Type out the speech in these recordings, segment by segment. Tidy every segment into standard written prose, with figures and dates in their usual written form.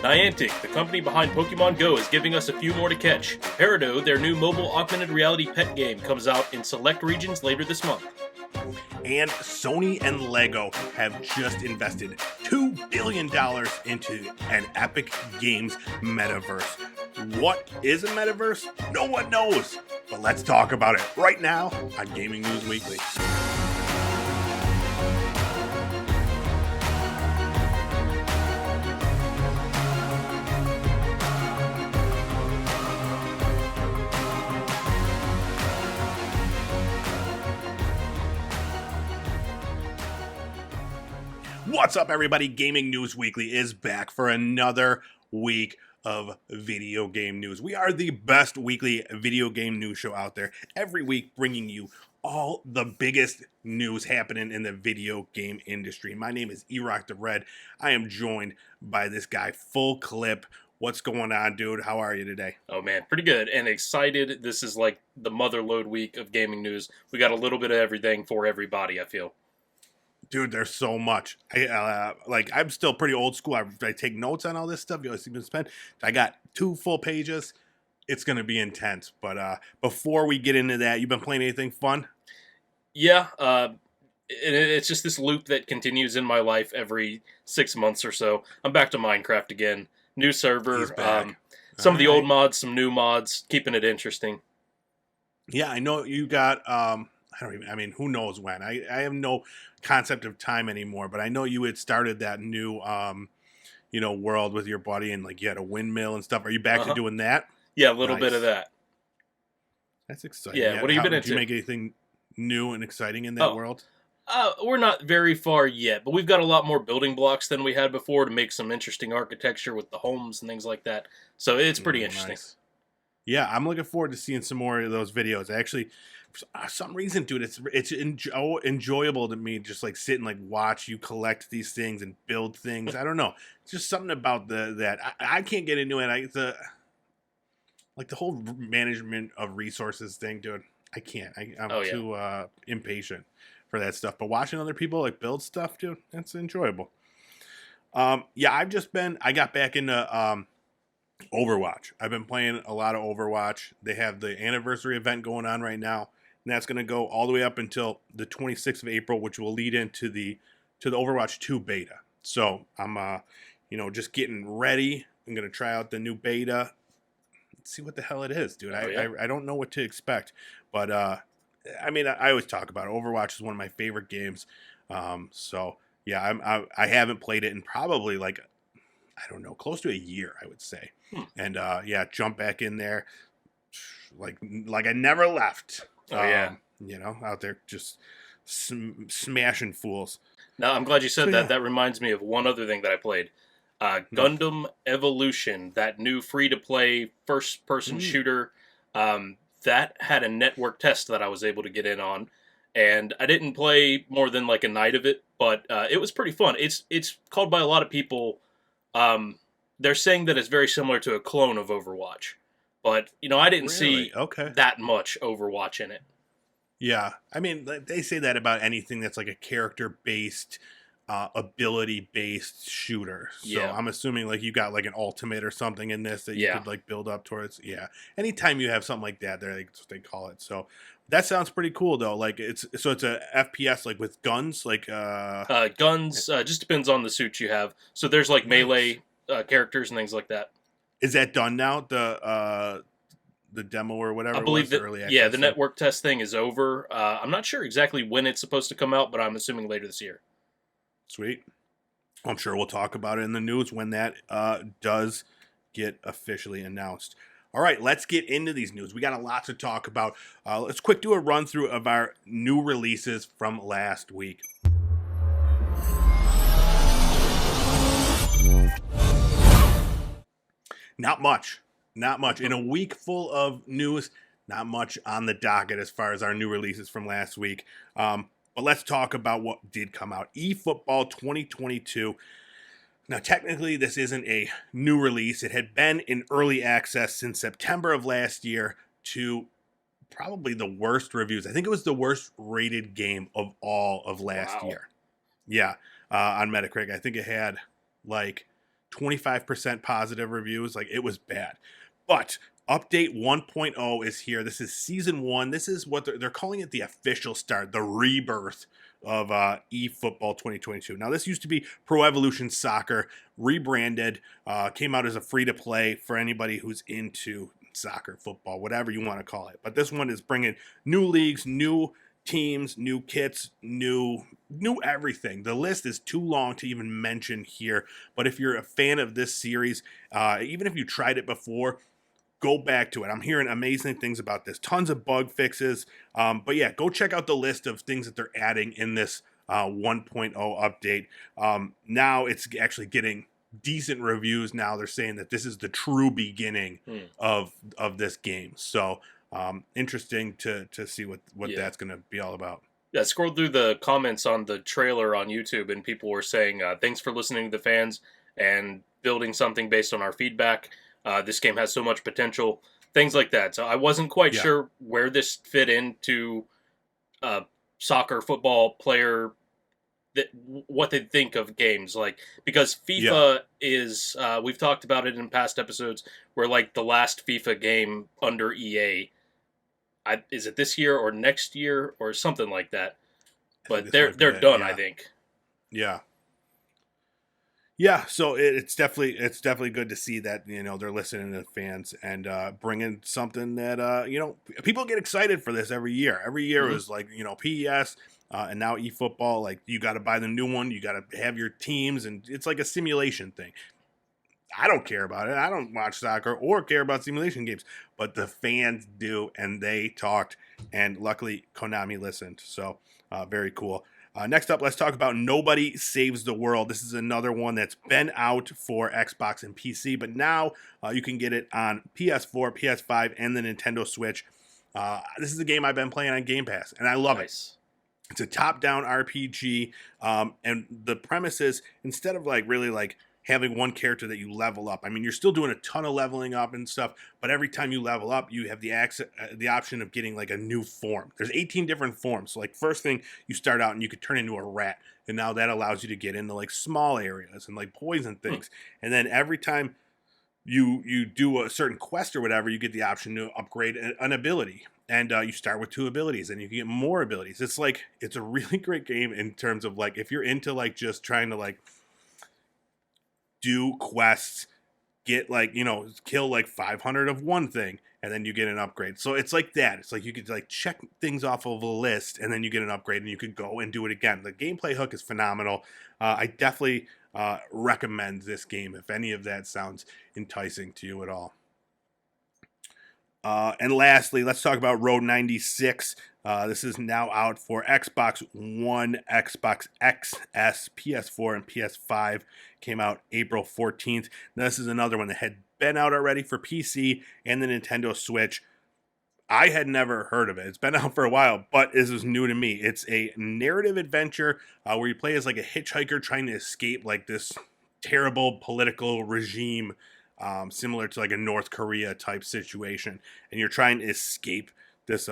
Niantic, the company behind Pokemon Go, is giving us a few more to catch. Peridot, their new mobile augmented reality pet game, comes out in select regions later this month. And Sony and Lego have just invested $2 billion into an Epic Games metaverse. What is a metaverse? No one knows. But let's talk about it right now on Gaming News Weekly. What's up, everybody? Gaming News Weekly is back for another week of video game news. We are the best weekly video game news show out there, every week bringing you all the biggest news happening in the video game industry. My name is E-Rock the Red. I am joined by this guy, Full Clip. What's going on, dude? How are you today? Oh man, pretty good and excited. This is like the motherload week of gaming news. We got a little bit of everything for everybody, I feel. Dude, there's so much. I'm still pretty old school. I take notes on all this stuff. You see me spend. I got 2 full pages. It's gonna be intense. But before we get into that, you been playing anything fun? Yeah, it's just this loop that continues in my life every 6 months or so. I'm back to Minecraft again. New server. He's back. Some of the old mods, some new mods, keeping it interesting. Yeah, I know you got. Who knows when? I have no concept of time anymore, but I know you had started that new, world with your buddy, and like you had a windmill and stuff. Are you back to doing that? Yeah, a little bit of that. That's exciting. Yeah, what have you been into? Did you make anything new and exciting in that world? We're not very far yet, but we've got a lot more building blocks than we had before to make some interesting architecture with the homes and things like that. So it's pretty interesting. Nice. Yeah, I'm looking forward to seeing some more of those videos. Actually, for some reason, dude, it's enjoyable to me just like sit and like watch you collect these things and build things. I don't know, it's just something about that. I can't get into it. The whole management of resources thing, dude. I can't. I'm too impatient for that stuff. But watching other people like build stuff, dude, that's enjoyable. I got back into Overwatch. I've been playing a lot of Overwatch. They have the anniversary event going on right now, and that's going to go all the way up until the 26th of April, which will lead into the Overwatch 2 beta. So I'm just getting ready. I'm going to try out the new beta. Let's see what the hell it is, dude. I don't know what to expect, but I always talk about it. Overwatch is one of my favorite games. I haven't played it in probably close to a year, I would say. And jump back in there like I never left. Out there just smashing fools. Now, I'm glad you said that. That reminds me of one other thing that I played. Gundam Evolution, that new free-to-play first-person shooter. That had a network test that I was able to get in on. And I didn't play more than like a night of it, but it was pretty fun. It's called by a lot of people... they're saying that it's very similar to a clone of Overwatch. But, I didn't see that much Overwatch in it. Yeah. I mean, they say that about anything that's like a character-based, ability-based shooter. So I'm assuming like you got like an ultimate or something in this that you could like build up towards. Yeah. Anytime you have something like that, that's what they call it. So that sounds pretty cool though. Like it's a FPS like with guns, like guns just depends on the suit you have. So there's like melee characters and things like that. Is that done now? The demo or whatever. I believe that. Early Yeah, the network test thing is over. I'm not sure exactly when it's supposed to come out, but I'm assuming later this year. Sweet. I'm sure we'll talk about it in the news when that does get officially announced. All right, let's get into these news. We got a lot to talk about. Let's quick do a run through of our new releases from last week. Not much. In a week full of news, not much on the docket as far as our new releases from last week. But let's talk about what did come out. eFootball 2022. Now, technically, this isn't a new release. It had been in early access since September of last year to probably the worst reviews. I think it was the worst rated game of all of last year. Yeah, on Metacritic. I think it had like 25% positive reviews. Like, it was bad. But update 1.0 is here. This is season 1. This is what they're calling it, the official start, the rebirth of eFootball 2022. Now, this used to be Pro Evolution Soccer, rebranded, came out as a free-to-play for anybody who's into soccer, football, whatever you want to call it. But this one is bringing new leagues, new teams, new kits, new everything. The list is too long to even mention here, but if you're a fan of this series, even if you tried it before, go back to it. I'm hearing amazing things about this. Tons of bug fixes. But yeah, go check out the list of things that they're adding in this 1.0 update. Now it's actually getting decent reviews. Now they're saying that this is the true beginning of this game. So interesting to see what that's going to be all about. Yeah, scrolled through the comments on the trailer on YouTube, and people were saying, thanks for listening to the fans and building something based on our feedback. This game has so much potential, things like that. So I wasn't quite sure where this fit into soccer, football player, what they think of games. Like, because FIFA is, we've talked about it in past episodes, where like the last FIFA game under EA, is it this year or next year or something like that? But they're done, I think. Yeah. Yeah, so it's definitely good to see that, you know, they're listening to the fans and bringing something that, you know, people get excited for this every year. Every year is like, you know, PES and now eFootball. Like, you got to buy the new one. You got to have your teams, and it's like a simulation thing. I don't care about it. I don't watch soccer or care about simulation games, but the fans do, and they talked, and luckily Konami listened. So very cool. Next up, let's talk about Nobody Saves the World. This is another one that's been out for Xbox and PC, but now you can get it on PS4, PS5, and the Nintendo Switch. This is a game I've been playing on Game Pass, and I love it. It's a top-down RPG, and the premise is, instead of like really like having one character that you level up. I mean, you're still doing a ton of leveling up and stuff, but every time you level up, you have the option of getting like a new form. There's 18 different forms. So like, first thing, you start out and you could turn into a rat, and now that allows you to get into like small areas and like poison things. And then every time you do a certain quest or whatever, you get the option to upgrade an ability. And you start with 2 abilities, and you can get more abilities. It's a really great game in terms of like, if you're into like just trying to like do quests, get like, you know, kill like 500 of one thing, and then you get an upgrade. So it's like that. It's like you could like check things off of a list, and then you get an upgrade, and you could go and do it again. The gameplay hook is phenomenal. I definitely recommend this game if any of that sounds enticing to you at all. And lastly, let's talk about Road 96. This is now out for Xbox One, Xbox XS, PS4, and PS5. Came out April 14th. Now, this is another one that had been out already for PC and the Nintendo Switch. I had never heard of it. It's been out for a while, but this is new to me. It's a narrative adventure where you play as like a hitchhiker trying to escape like this terrible political regime, similar to like a North Korea type situation, and you're trying to escape this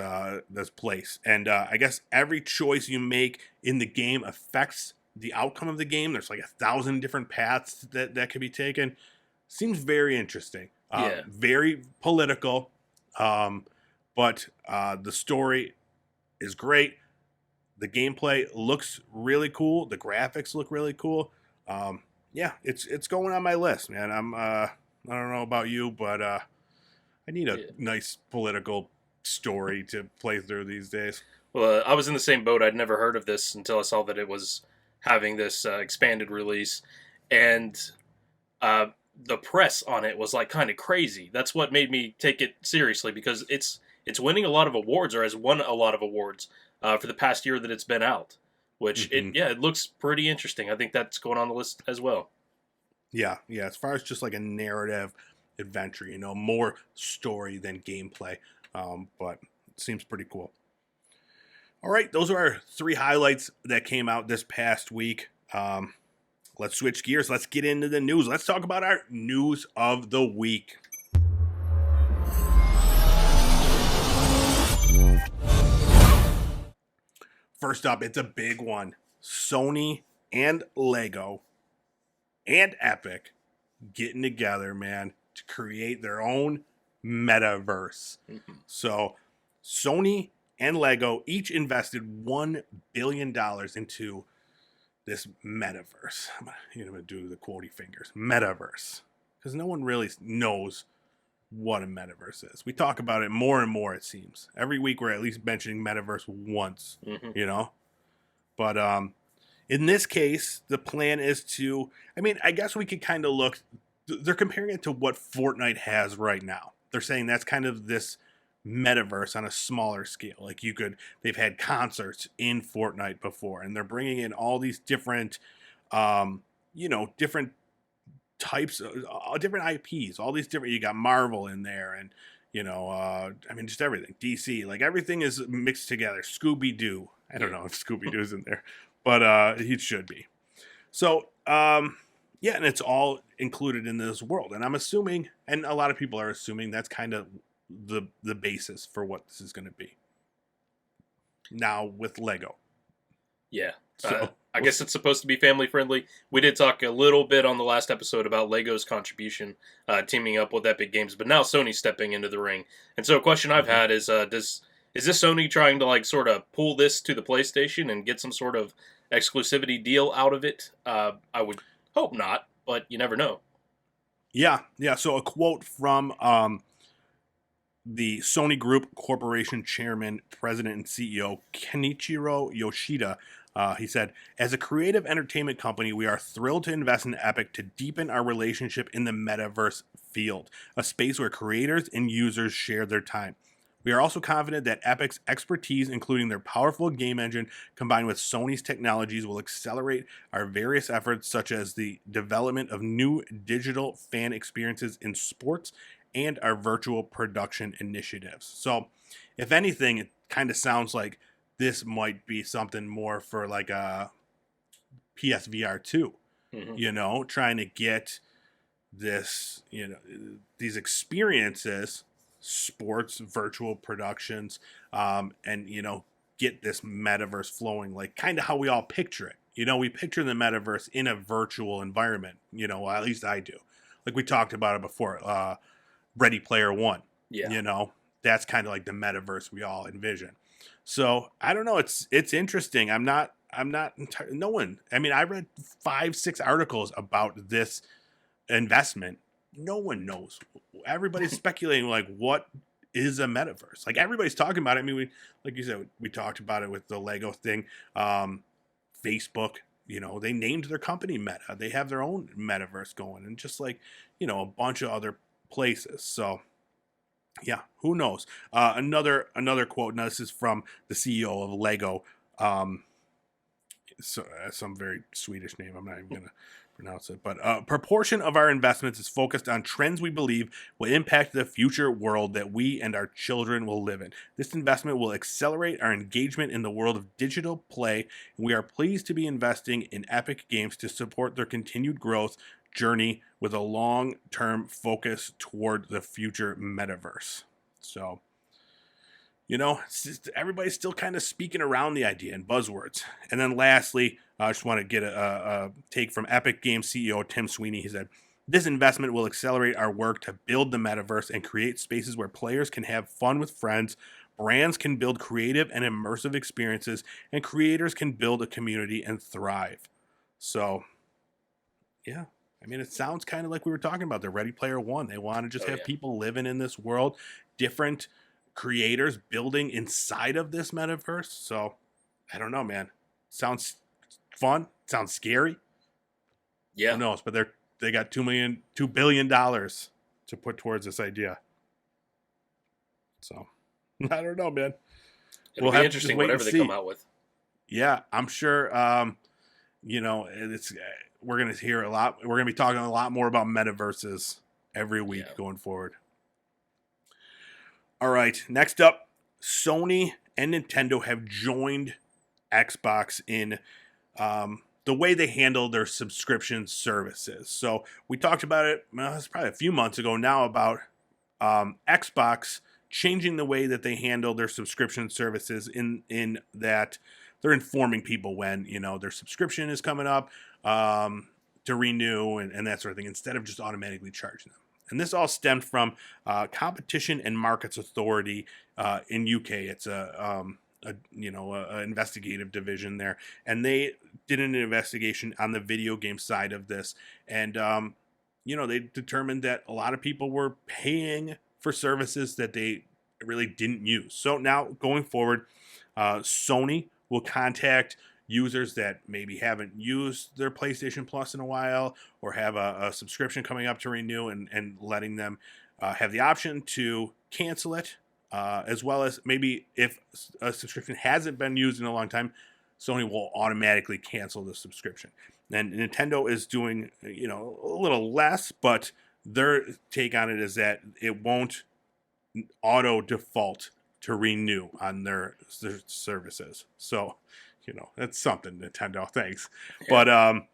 place. And I guess every choice you make in the game affects the outcome of the game. There's like 1,000 different paths that could be taken. Seems very interesting. Very political, but the story is great. The gameplay looks really cool. The graphics look really cool. It's going on my list, man. I don't know about you, but I need a nice political story to play through these days. Well, I was in the same boat. I'd never heard of this until I saw that it was having this expanded release, and the press on it was like kind of crazy. That's what made me take it seriously, because it's winning a lot of awards, or has won a lot of awards for the past year that it's been out. Which it looks pretty interesting. I think that's going on the list as well. Yeah. As far as just like a narrative adventure, you know, more story than gameplay, but it seems pretty cool. All right, those are our 3 highlights that came out this past week. Let's switch gears. Let's get into the news. Let's talk about our news of the week. First up, it's a big one. Sony and Lego and Epic getting together, man, to create their own metaverse. Mm-hmm. So Sony and Lego each invested $1 billion into this metaverse. I'm gonna do the quotey fingers. Metaverse. Because no one really knows what a metaverse is. We talk about it more and more, it seems. Every week we're at least mentioning metaverse once, But in this case, the plan is to, I guess we could kind of look, they're comparing it to what Fortnite has right now. They're saying that's kind of this metaverse on a smaller scale. Like they've had concerts in Fortnite before, and they're bringing in all these different, different types of different IPs, all these different, you got Marvel in there, and just everything. DC, like everything is mixed together. Scooby-Doo. I don't know if Scooby-Doo's in there, but he should be. So, and it's all included in this world. And I'm assuming, and a lot of people are assuming, that's kind of the basis for what this is going to be. Now with Lego. Yeah. So I guess it's supposed to be family friendly. We did talk a little bit on the last episode about Lego's contribution, teaming up with Epic Games, but now Sony's stepping into the ring. And so a question I've had is, is this Sony trying to sort of pull this to the PlayStation and get some sort of exclusivity deal out of it? I would hope not, but you never know. Yeah. So a quote from the Sony Group Corporation Chairman, President, and CEO Kenichiro Yoshida. He said, "As a creative entertainment company, we are thrilled to invest in Epic to deepen our relationship in the metaverse field, a space where creators and users share their time. We are also confident that Epic's expertise, including their powerful game engine, combined with Sony's technologies, will accelerate our various efforts, such as the development of new digital fan experiences in sports and our virtual production initiatives." So, if anything, it kind of sounds like this might be something more for like a PSVR 2, trying to get this, these experiences, sports, virtual productions, and, get this metaverse flowing, like kind of how we all picture it. We picture the metaverse in a virtual environment, well, at least I do. Like we talked about it before, Ready Player One, that's kind of like the metaverse we all envision. So I don't know. It's interesting. I'm not no one. I read 5-6 articles about this investment. No one knows. Everybody's speculating like what is a metaverse. Like everybody's talking about it. We, like you said, we talked about it with the Lego thing. Facebook, they named their company Meta. They have their own metaverse going, and just like a bunch of other places. So. Yeah, who knows? Another quote. Now this is from the CEO of Lego. Some very Swedish name. I'm not even gonna pronounce it. But a proportion of our investments is focused on trends we believe will impact the future world that we and our children will live in. This investment will accelerate our engagement in the world of digital play, and we are pleased to be investing in Epic Games to support their continued growth journey with a long-term focus toward the future metaverse. So, everybody's still kind of speaking around the idea in buzzwords. And then lastly, I just want to get a take from Epic Games CEO Tim Sweeney. He said, "This investment will accelerate our work to build the metaverse and create spaces where players can have fun with friends, brands can build creative and immersive experiences, and creators can build a community and thrive." So, yeah. It sounds kind of like we were talking about the Ready Player One. They want to just have people living in this world, different creators building inside of this metaverse. So, I don't know, man. Sounds fun. Sounds scary. Yeah. Who knows? But they got $2 billion to put towards this idea. So, I don't know, man. It'll be interesting whatever they come out with. Yeah, I'm sure. It's. We're going to hear a lot. We're going to be talking a lot more about metaverses every week going forward. All right. Next up, Sony and Nintendo have joined Xbox in the way they handle their subscription services. So we talked about it, it's probably a few months ago now, about Xbox changing the way that they handle their subscription services in that they're informing people when, their subscription is coming up. to renew and that sort of thing instead of just automatically charging them. And this all stemmed from Competition and Markets Authority in UK. It's a investigative division there, and they did an investigation on the video game side of this, and they determined that a lot of people were paying for services that they really didn't use. So now going forward, Sony will contact users that maybe haven't used their PlayStation Plus in a while or have a subscription coming up to renew, and letting them have the option to cancel it, as well as maybe if a subscription hasn't been used in a long time, Sony will automatically cancel the subscription. And Nintendo is doing a little less, but their take on it is that it won't auto default to renew on their services. So that's something, Nintendo. Thanks. Yeah. But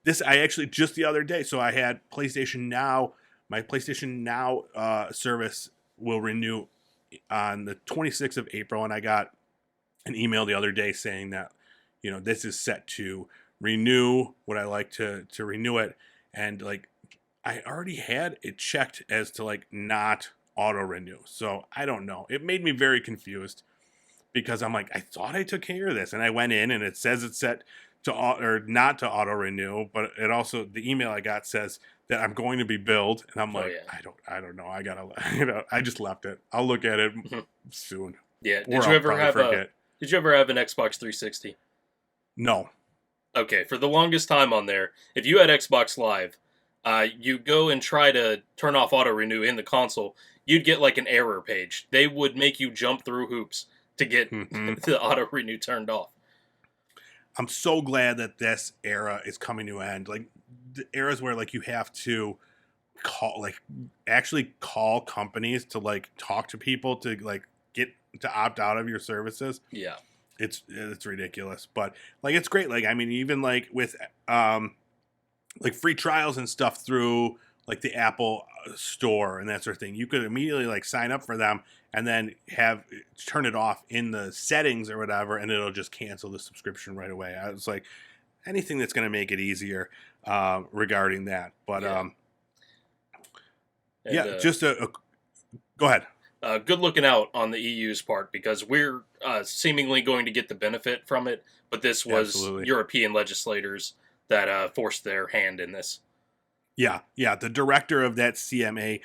this, I actually just the other day, so I had PlayStation Now. My PlayStation Now service will renew on the 26th of April, and I got an email the other day saying that this is set to renew. Would I like to renew it? And I already had it checked as to not auto renew. So I don't know. It made me very confused, because I'm like, I thought I took care of this, and I went in and it says it's set to not to auto renew, but it also, the email I got says that I'm going to be billed, and I'm like, I don't know. I gotta, I just left it. I'll look at it soon. Yeah. Did you ever have an Xbox 360? No. Okay. For the longest time on there, if you had Xbox Live, you go and try to turn off auto renew in the console, you'd get an error page. They would make you jump through hoops to get the auto renew turned off. I'm so glad that this era is coming to an end. The eras where you have to actually call companies to talk to people to get to opt out of your services. Yeah, it's ridiculous, but it's great. Even with free trials and stuff through the Apple Store and that sort of thing, you could immediately sign up for them and then turn it off in the settings or whatever, and it'll just cancel the subscription right away. I was like, anything that's going to make it easier regarding that. But just go ahead. Good looking out on the EU's part, because we're seemingly going to get the benefit from it, but this was Absolutely. European legislators that forced their hand in this. Yeah. The director of that CMA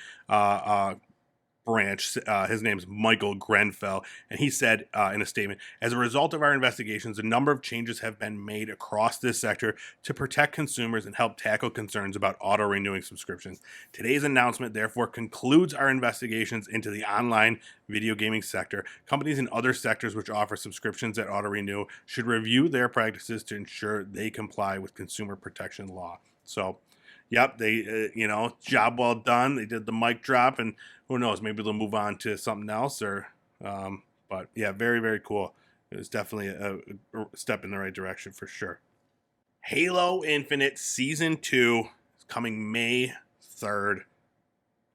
branch, his name's Michael Grenfell, and he said in a statement, as a result of our investigations, a number of changes have been made across this sector to protect consumers and help tackle concerns about auto-renewing subscriptions. Today's announcement therefore concludes our investigations into the online video gaming sector. Companies in other sectors which offer subscriptions that auto-renew should review their practices to ensure they comply with consumer protection law. So, yep, they, job well done. They did the mic drop, and who knows, maybe they'll move on to something else, but yeah, very, very cool. It was definitely a step in the right direction for sure. Halo Infinite Season 2 is coming May 3rd.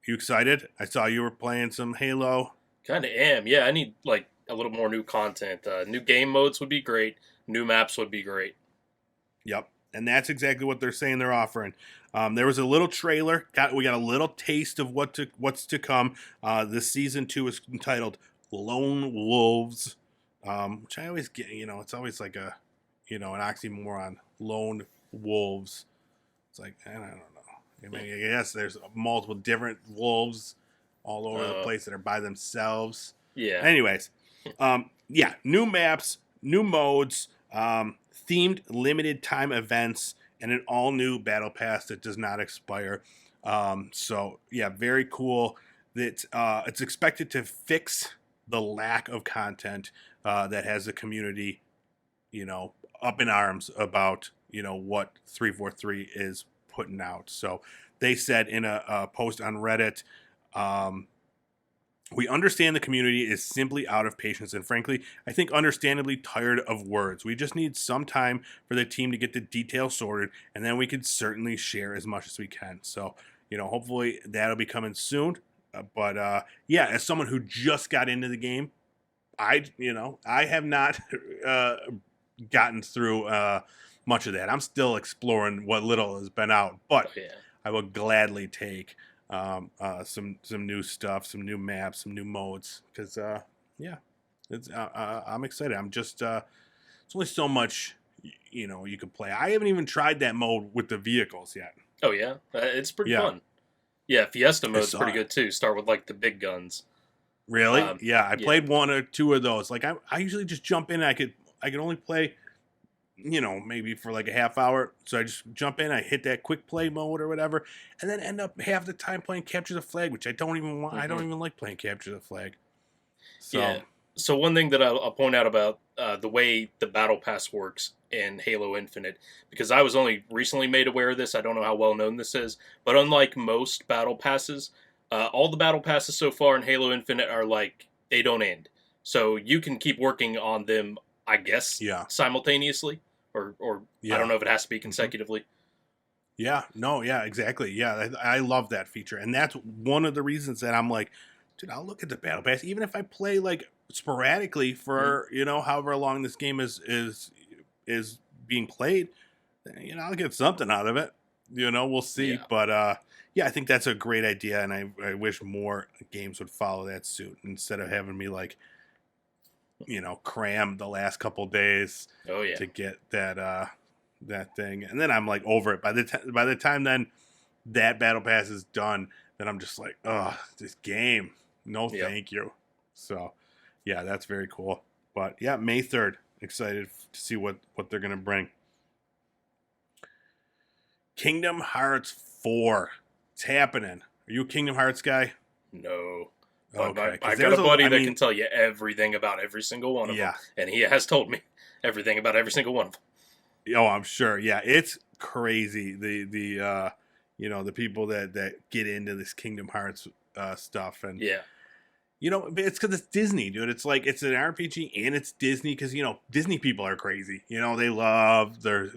You excited? I saw you were playing some Halo. Kind of am. Yeah, I need a little more new content. New game modes would be great. New maps would be great. Yep. And that's exactly what they're saying they're offering. There was a little trailer. We got a little taste of what's to come. This season 2 is entitled Lone Wolves, which I always get. It's always an oxymoron. Lone Wolves. It's I don't know. I guess there's multiple different wolves all over the place that are by themselves. Yeah. Anyways, new maps, new modes. Themed limited time events, and an all new battle pass that does not expire. So yeah, very cool. It's expected to fix the lack of content that has the community, up in arms about what 343 is putting out. So they said in a post on Reddit, we understand the community is simply out of patience and, frankly, I think understandably tired of words. We just need some time for the team to get the details sorted, and then we can certainly share as much as we can. So, hopefully that'll be coming soon. But as someone who just got into the game, I have not gotten through much of that. I'm still exploring what little has been out, but Oh, yeah. I will gladly take some new stuff, some new maps, some new modes, because yeah, I'm excited. I'm just it's only so much you can play. I haven't even tried that mode with the vehicles yet. Oh, yeah. It's pretty Yeah, fun. Yeah, Fiesta I mode's saw pretty it. good, too. Start with, like, the big guns. Really? Yeah, I Yeah. played one or two of those. Like I usually just jump in. I could only play, maybe for like a half hour. So I just jump in. I hit that quick play mode or whatever, and then end up half the time playing capture the flag, which I don't even want. I Hmm. don't even like playing capture the flag. So Yeah. So one thing that I'll point out about the way the battle pass works in Halo Infinite, because I was only recently made aware of this. I don't know how well known this is, but unlike most battle passes, all the battle passes so far in Halo Infinite are like they don't end. So you can keep working on them, I guess, yeah, simultaneously, or I don't yeah. know if it has to be Hmm. consecutively. Yeah, no, yeah, exactly. Yeah, I love that feature, and that's one of the reasons that I'm like, dude, I'll look at the battle pass, even if I play like sporadically Mhm. for however long this game is being played. I'll get something out of it. We'll see, Yeah. but yeah, I think that's a great idea, and I wish more games would follow that suit instead of having me like cram the last couple days Oh yeah. to get that thing, and then I'm like over it by the time then that battle pass is done, then I'm just like, oh, this game, no Yep. thank you. So yeah, that's very cool. But yeah, May 3rd, excited to see what they're gonna bring. Kingdom Hearts 4, it's happening. Are you a Kingdom Hearts guy? No. But Okay, because I've got there's a buddy I that can mean, tell you everything about every single one of them, yeah. and he has told me everything about every single one of them. Oh, I'm sure. Yeah, it's crazy. The people that get into this Kingdom Hearts stuff, and Yeah. it's because it's Disney, dude. It's like it's an RPG and it's Disney because Disney people are crazy. They love their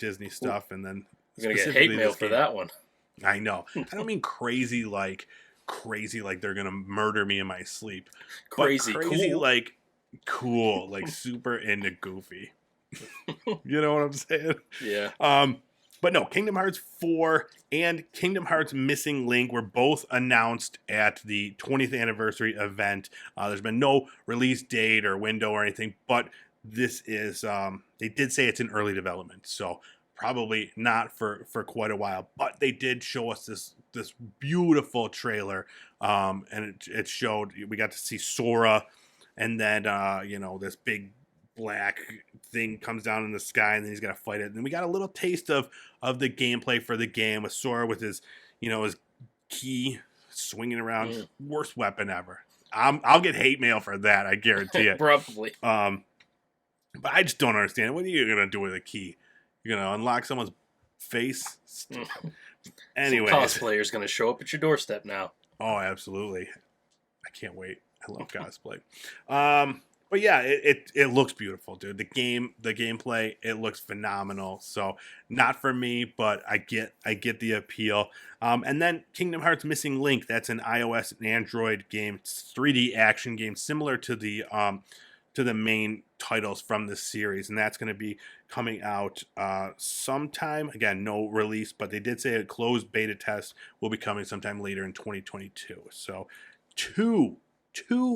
Disney Ooh, stuff, and then I'm gonna get hate specifically mail this for game. that one. I know. I don't mean crazy like they're gonna murder me in my sleep, but Crazy crazy cool. like cool, like super into Goofy. You know what I'm saying? Yeah. But no, Kingdom Hearts 4 and Kingdom Hearts Missing Link were both announced at the 20th anniversary event. There's been no release date or window or anything, but this is, they did say it's in early development, so probably not for quite a while. But they did show us this beautiful trailer, and it showed, we got to see Sora, and then, this big black thing comes down in the sky, and then he's got to fight it. And then we got a little taste of the gameplay for the game with Sora with his key swinging around. Mm. Worst weapon ever. I'll get hate mail for that, I guarantee it. Probably. But I just don't understand. What are you gonna do with a key? You're gonna unlock someone's face? Mm. Anyways, Some cosplayer's gonna show up at your doorstep now. oh, absolutely. I can't wait. I love cosplay. But yeah, it looks beautiful, dude. The gameplay, it looks phenomenal. So not for me, but I get the appeal. And then Kingdom Hearts Missing Link, that's an iOS and Android game. It's 3D action game similar to the main titles from this series, and that's going to be coming out sometime. Again, no release, but they did say a closed beta test will be coming sometime later in 2022. So two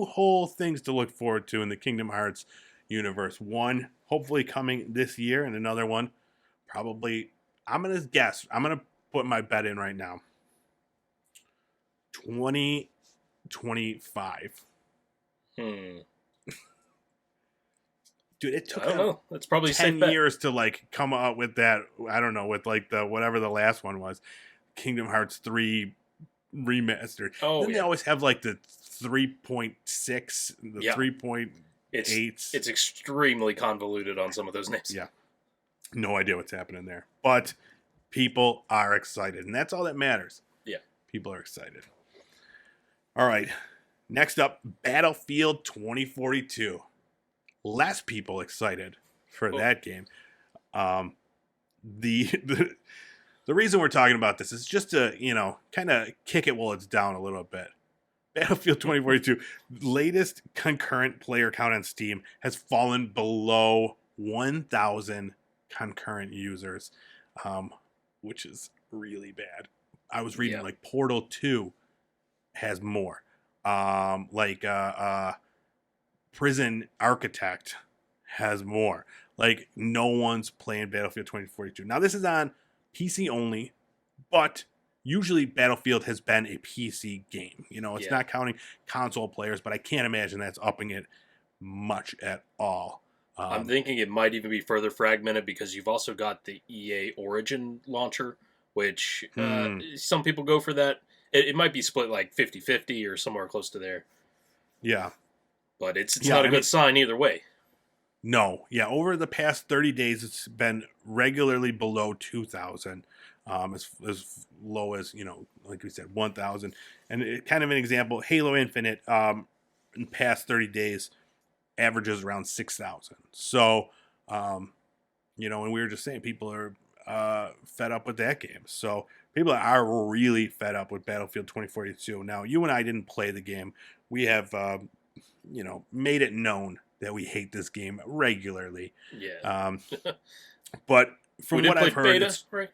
whole things to look forward to in the Kingdom Hearts universe. One hopefully coming this year, and another one probably, I'm gonna put my bet in right now, 2025. Hmm. Dude, it I took don't them know. That's probably a 10 safe bet. years to like come up with that. I don't know, with like the whatever the last one was, Kingdom Hearts 3 remastered. Oh Then they yeah. always have like the 3.6, the Yeah. 3.8. It's extremely convoluted on some of those names. Yeah, no idea what's happening there, but people are excited, and that's all that matters. Yeah. People are excited. All right, next up, Battlefield 2042. Less people excited for that game. The reason we're talking about this is just to kind of kick it while it's down a little bit. Battlefield 2042 latest concurrent player count on Steam has fallen below 1,000 concurrent users, which is really bad. I was reading Yeah. like Portal 2 has more. Prison Architect has more. Like, no one's playing Battlefield 2042. Now, this is on PC only, but usually Battlefield has been a PC game. You know, it's Yeah. not counting console players, but I can't imagine that's upping it much at all. I'm thinking it might even be further fragmented because you've also got the EA Origin launcher, which some people go for that. It might be split like 50-50 or somewhere close to there. Yeah. But it's not a good sign either way. No. Yeah, over the past 30 days, it's been regularly below 2,000. As low as, you know, like we said, 1,000. And kind of an example, Halo Infinite, in the past 30 days, averages around 6,000. So, you know, and we were just saying people are fed up with that game. So people are really fed up with Battlefield 2042. Now, you and I didn't play the game. We have, you know, made it known that we hate this game regularly. Yeah. But from what I've heard, beta, right?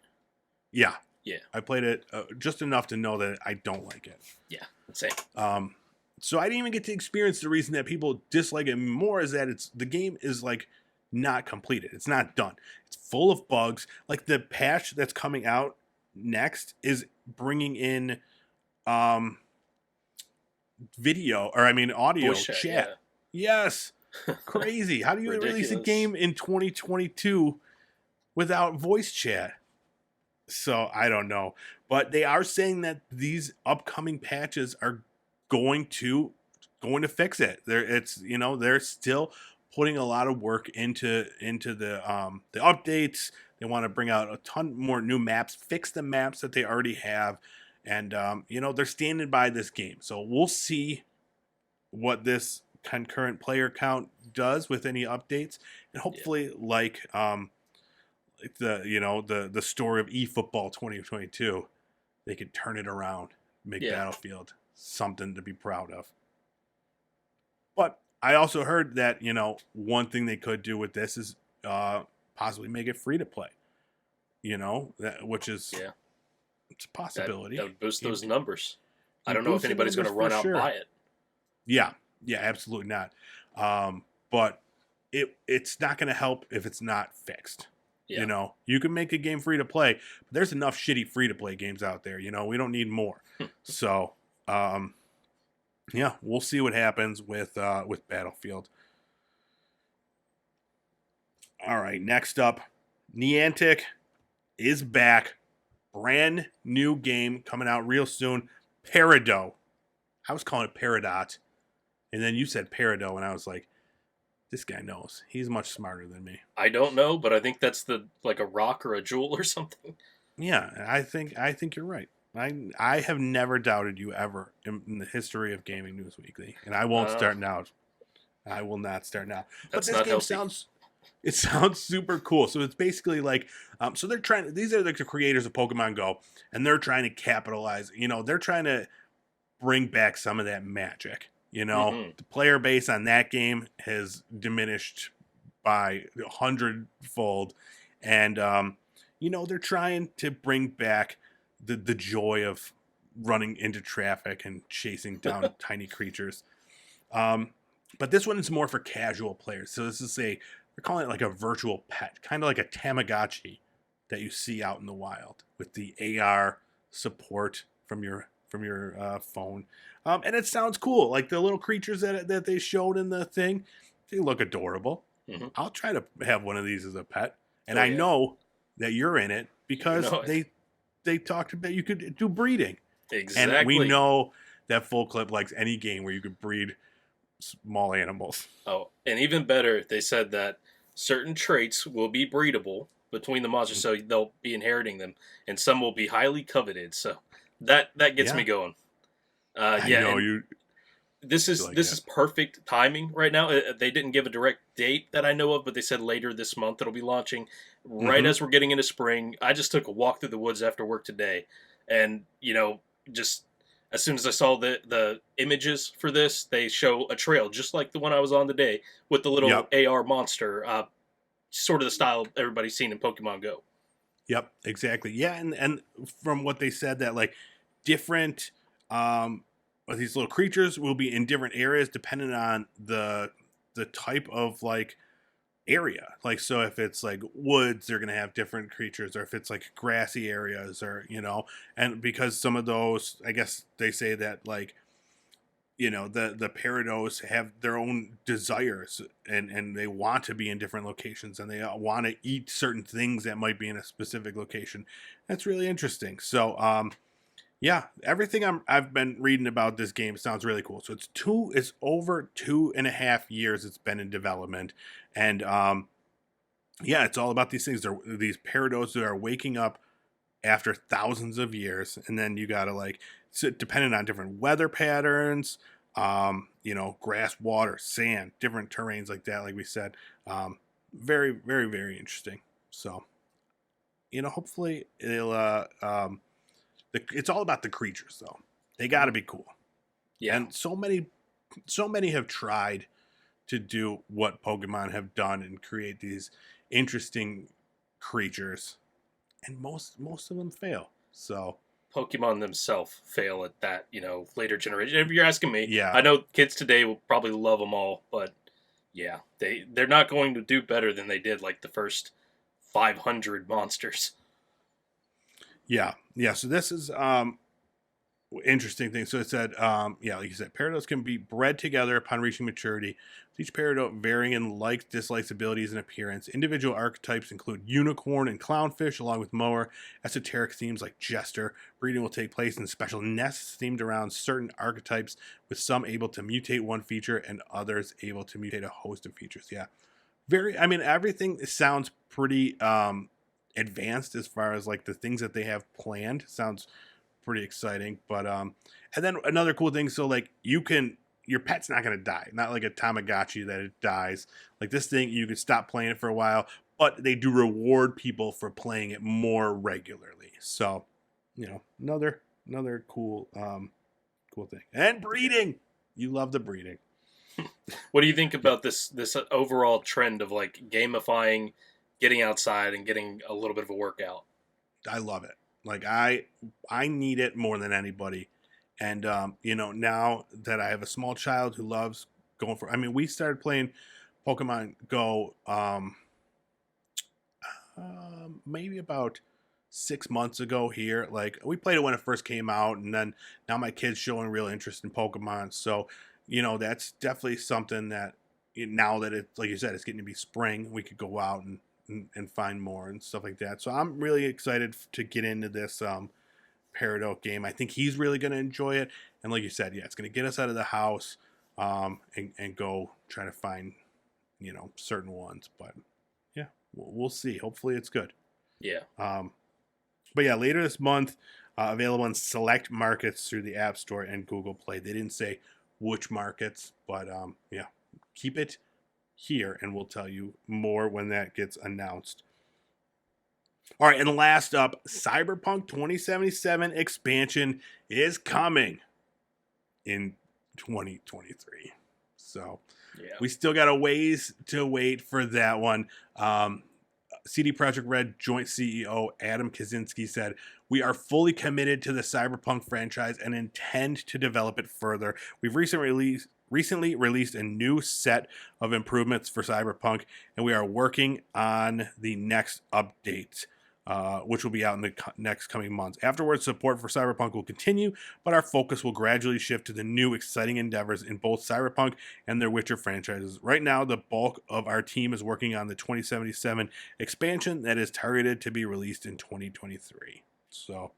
Yeah. Yeah. I played it just enough to know that I don't like it. Yeah, same. So I didn't even get to experience the reason that people dislike it more is that the game is like not completed. It's not done. It's full of bugs. Like the patch that's coming out next is bringing in audio chat. Yeah. Yes. Crazy. How do you release a game in 2022 without voice chat? So I don't know, but they are saying that these upcoming patches are going to fix it. They're still putting a lot of work into the updates. They want to bring out a ton more new maps, fix the maps that they already have, and they're standing by this game. So we'll see what this concurrent player count does with any updates, and hopefully the story of eFootball 2022, they could turn it around, make Battlefield something to be proud of. But I also heard that, one thing they could do with this is possibly make it free to play. Which is it's a possibility. That would boost those numbers. I don't know if anybody's going to run out and buy it. Yeah, absolutely not. But it's not going to help if it's not fixed. Yeah. You can make a game free to play, but there's enough shitty free to play games out there. We don't need more. So, we'll see what happens with Battlefield. All right, next up, Niantic is back. Brand new game coming out real soon. Peridot. I was calling it Peridot, and then you said Peridot, and I was like, this guy knows. He's much smarter than me. I don't know, but I think that's like a rock or a jewel or something. Yeah, I think you're right. I have never doubted you ever in the history of Gaming News Weekly, and I won't start now. I will not start now. But this game sounds super cool. So it's basically like, so they're trying. These are like the creators of Pokemon Go, and they're trying to capitalize. They're trying to bring back some of that magic. The player base on that game has diminished by 100-fold. And, they're trying to bring back the joy of running into traffic and chasing down tiny creatures. But this one is more for casual players. So this is they're calling it like a virtual pet, kind of like a Tamagotchi that you see out in the wild with the AR support from your phone. And it sounds cool. Like the little creatures that they showed in the thing, they look adorable. Mm-hmm. I'll try to have one of these as a pet. And I know that you're in it because they talked about you could do breeding. Exactly. And we know that Full Clip likes any game where you could breed small animals. Oh, and even better, they said that certain traits will be breedable between the monsters, so they'll be inheriting them, and some will be highly coveted. So that gets me going. This is perfect timing right now. They didn't give a direct date that I know of, but they said later this month it'll be launching. Right as we're getting into spring. I just took a walk through the woods after work today, and just as soon as I saw the images for this, they show a trail just like the one I was on today with the little AR monster. sort of the style everybody's seen in Pokemon Go. Yep, exactly. Yeah, and from what they said that like different these little creatures will be in different areas depending on the type of like area. Like so if it's like woods, they're gonna have different creatures, or if it's like grassy areas, or and because some of those, I guess they say that like the Peridos have their own desires, and they want to be in different locations, and they want to eat certain things that might be in a specific location. That's really interesting. So yeah, everything I've been reading about this game sounds really cool. So it's over 2.5 years it's been in development, and yeah, it's all about these things. These Peridos that are waking up after thousands of years, and then you gotta like depending on different weather patterns, grass, water, sand, different terrains like that, like we said. Very, very, very interesting. So hopefully it's all about the creatures though. They gotta be cool. Yeah. And so many have tried to do what Pokemon have done and create these interesting creatures, and most of them fail. So Pokemon themselves fail at that, later generation. If you're asking me, yeah, I know kids today will probably love them all, but yeah, they're not going to do better than they did like the first 500 monsters. yeah. So this is interesting thing. So it said, like you said, Peridots can be bred together upon reaching maturity, with each Peridot varying in likes, dislikes, abilities, and appearance. Individual archetypes include unicorn and clownfish, along with mower. Esoteric themes like jester. Breeding will take place in special nests themed around certain archetypes, with some able to mutate one feature and others able to mutate a host of features. Yeah, everything sounds pretty advanced as far as like the things that they have planned. Sounds pretty exciting. But and then another cool thing, so like your pet's not going to die, not like a Tamagotchi that it dies. Like this thing, you can stop playing it for a while, but they do reward people for playing it more regularly. So another cool cool thing. And breeding, you love the breeding. What do you think about this overall trend of like gamifying getting outside and getting a little bit of a workout? I love it. Like I need it more than anybody. And now that I have a small child who loves going for, we started playing Pokemon Go maybe about 6 months ago here. Like we played it when it first came out, and then now my kid's showing real interest in Pokemon. So that's definitely something that now that it's like you said, it's getting to be spring, we could go out and find more and stuff like that. So I'm really excited to get into this Peridot game. I think he's really going to enjoy it, and like you said, yeah, it's going to get us out of the house and go try to find certain ones. But yeah, we'll see. Hopefully it's good. Yeah. But yeah, later this month, available in select markets through the App Store and Google Play. They didn't say which markets, but yeah, keep it here and we'll tell you more when that gets announced. All right, and last up, Cyberpunk 2077 expansion is coming in 2023. So yeah, we still got a ways to wait for that one. CD Projekt Red joint CEO Adam Kaczynski said, "We are fully committed to the Cyberpunk franchise and intend to develop it further. We've recently released a new set of improvements for Cyberpunk, and we are working on the next update, which will be out in the next coming months. Afterwards, support for Cyberpunk will continue, but our focus will gradually shift to the new exciting endeavors in both Cyberpunk and their Witcher franchises. Right now, the bulk of our team is working on the 2077 expansion that is targeted to be released in 2023. So,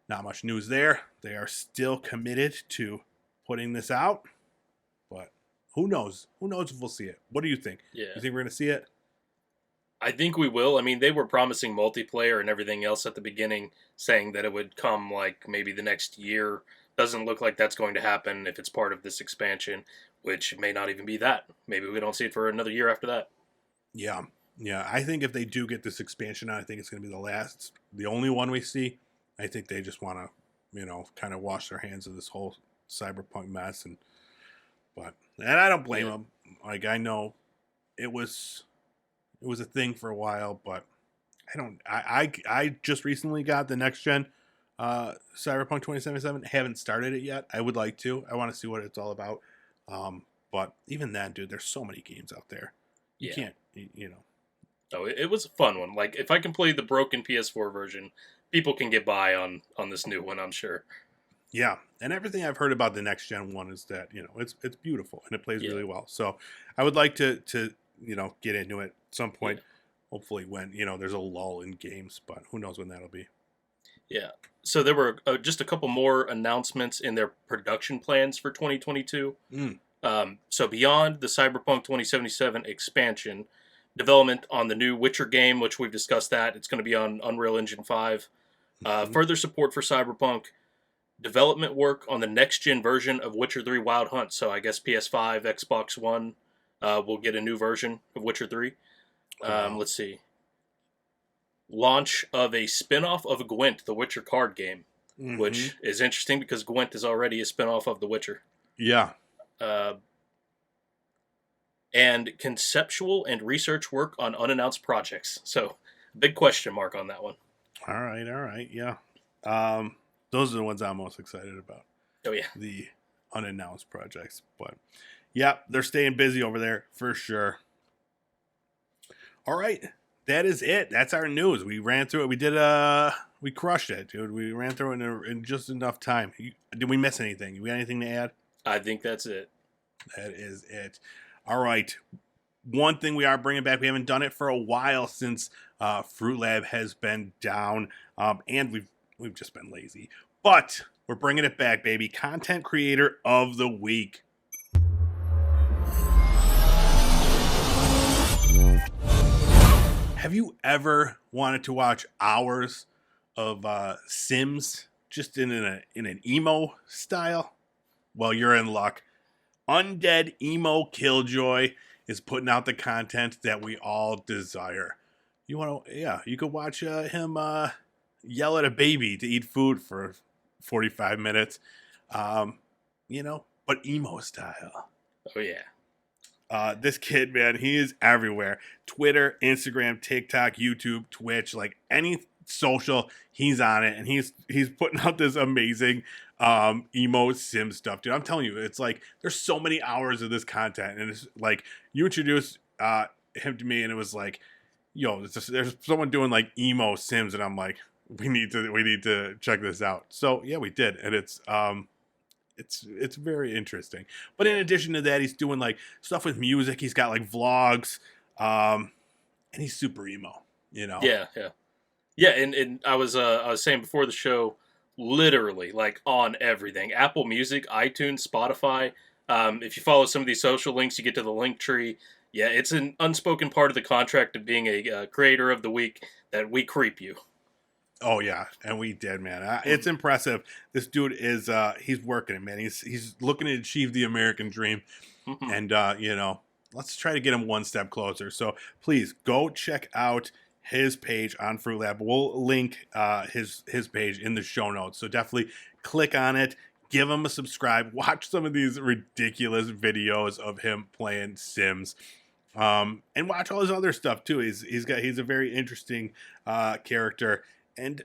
not much news there. They are still committed to putting this out, but who knows? Who knows if we'll see it? What do you think? Yeah. You think we're going to see it? I think we will. They were promising multiplayer and everything else at the beginning, saying that it would come like maybe the next year. Doesn't look like that's going to happen if it's part of this expansion, which may not even be that. Maybe we don't see it for another year after that. Yeah. I think if they do get this expansion out, I think it's going to be the only one we see. I think they just want to, kind of wash their hands of this whole Cyberpunk mess, and I don't blame them. Like I know it was It was a thing for a while, but I just recently got the next gen Cyberpunk 2077. Haven't started it yet. I would like to. I want to see what it's all about. But even that, dude, there's so many games out there. You can't, you know. Oh, it was a fun one. Like, if I can play the broken PS4 version, people can get by on this new one, I'm sure. Yeah, and everything I've heard about the next gen one is that, you know, it's beautiful and it plays really well. So I would like to you know, get into it at some point. Hopefully when, you know, there's a lull in games, but who knows when that'll be. Yeah. So there were just a couple more announcements in their production plans for 2022. So beyond the Cyberpunk 2077 expansion, development on the new Witcher game, which we've discussed that, it's going to be on Unreal Engine 5. Further support for Cyberpunk, development work on the next-gen version of Witcher 3 Wild Hunt. So I guess PS5, Xbox One will get a new version of Witcher 3. Let's see. Launch of a spin-off of Gwent, the Witcher card game, which is interesting because Gwent is already a spin-off of The Witcher. Yeah. And conceptual and research work on unannounced projects. So, big question mark on that one. All right, yeah. Those are the ones I'm most excited about. Oh, yeah. The unannounced projects. But, yeah, they're staying busy over there for sure. All right. That is it. That's our news. We ran through it. We crushed it, dude. We ran through it in just enough time. Did we miss anything? You got anything to add? I think that's it. That is it. All right. One thing we are bringing back, we haven't done it for a while since Fruit Lab has been down, and we've just been lazy. But we're bringing it back, baby. Content Creator of the Week. Have you ever wanted to watch hours of Sims just in an emo style? Well, you're in luck. Undead Emo Killjoy is putting out the content that we all desire. You could watch him yell at a baby to eat food for 45 minutes, you know, but emo style. Oh, yeah. This kid, man, he is everywhere. Twitter, Instagram, TikTok, YouTube, Twitch, like any social, he's on it, and he's putting out this amazing emo sim stuff, dude. I'm telling you, it's like there's so many hours of this content, and it's like you introduced him to me, and it was like, yo, there's someone doing like emo sims, and I'm like, we need to check this out. So yeah, we did, and it's very interesting. But in addition to that, he's doing like stuff with music. He's got like vlogs, and he's super emo, you know. Yeah. And I was saying before the show, literally like on everything: Apple Music, iTunes, Spotify. If you follow some of these social links, you get to the link tree. Yeah, it's an unspoken part of the contract of being a creator of the week that we creep you. Oh yeah, and we did, man. It's impressive. This dude is he's working it, man. He's looking to achieve the American dream, and you know, let's try to get him one step closer. So please go check out his page on Fruit Lab. We'll link his page in the show notes. So definitely click on it, give him a subscribe, watch some of these ridiculous videos of him playing Sims. And watch all his other stuff too. He's a very interesting character. And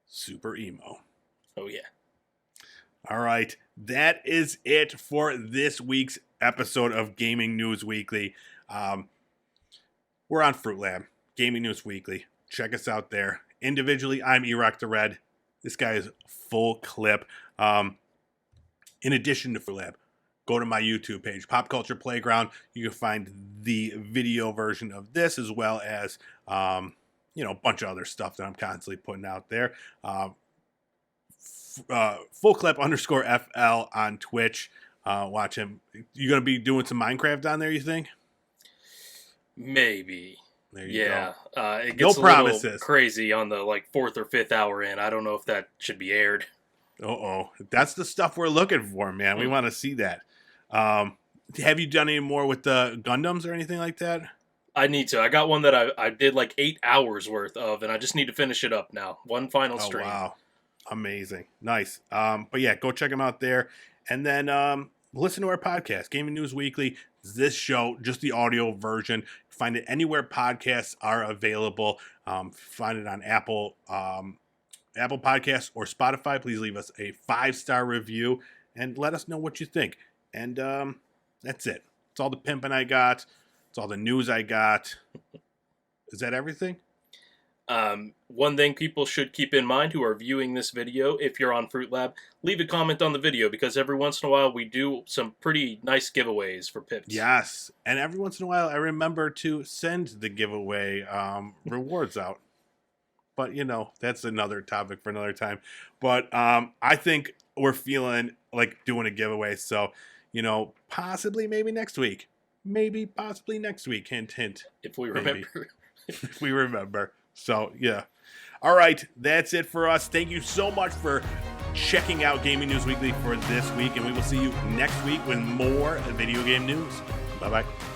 super emo. Oh, yeah. All right. That is it for this week's episode of Gaming News Weekly. We're on Fruit Lab, Gaming News Weekly. Check us out there. Individually, I'm Erect the Red. This guy is full clip. In addition to Fruit Lab, go to my YouTube page, Pop Culture Playground. You can find the video version of this as well as... you know, a bunch of other stuff that I'm constantly putting out there. FullClip_FL on Twitch. Watch him. You going to be doing some Minecraft on there, you think? Maybe. There you go. It gets a little crazy on the like 4th or 5th hour in. I don't know if that should be aired. That's the stuff we're looking for, man. We want to see that. Have you done any more with the Gundams or anything like that? I need to. I got one that I did like 8 hours worth of, and I just need to finish it up now. One final stream. Wow. Amazing. Nice. But yeah, go check them out there. And then listen to our podcast, Gaming News Weekly. this show, just the audio version. Find it anywhere podcasts are available. Find it on Apple Podcasts or Spotify. Please leave us a 5-star review and let us know what you think. And that's it. It's all the pimping I got. It's all the news I got. Is that everything? One thing people should keep in mind who are viewing this video, if you're on Fruit Lab, leave a comment on the video, because every once in a while we do some pretty nice giveaways for Pips. Yes, and every once in a while I remember to send the giveaway rewards out. But, that's another topic for another time. But I think we're feeling like doing a giveaway. So, possibly maybe next week. Maybe possibly next week. Hint, hint. If we remember. If we remember. So, yeah. All right. That's it for us. Thank you so much for checking out Gaming News Weekly for this week. And we will see you next week with more video game news. Bye-bye.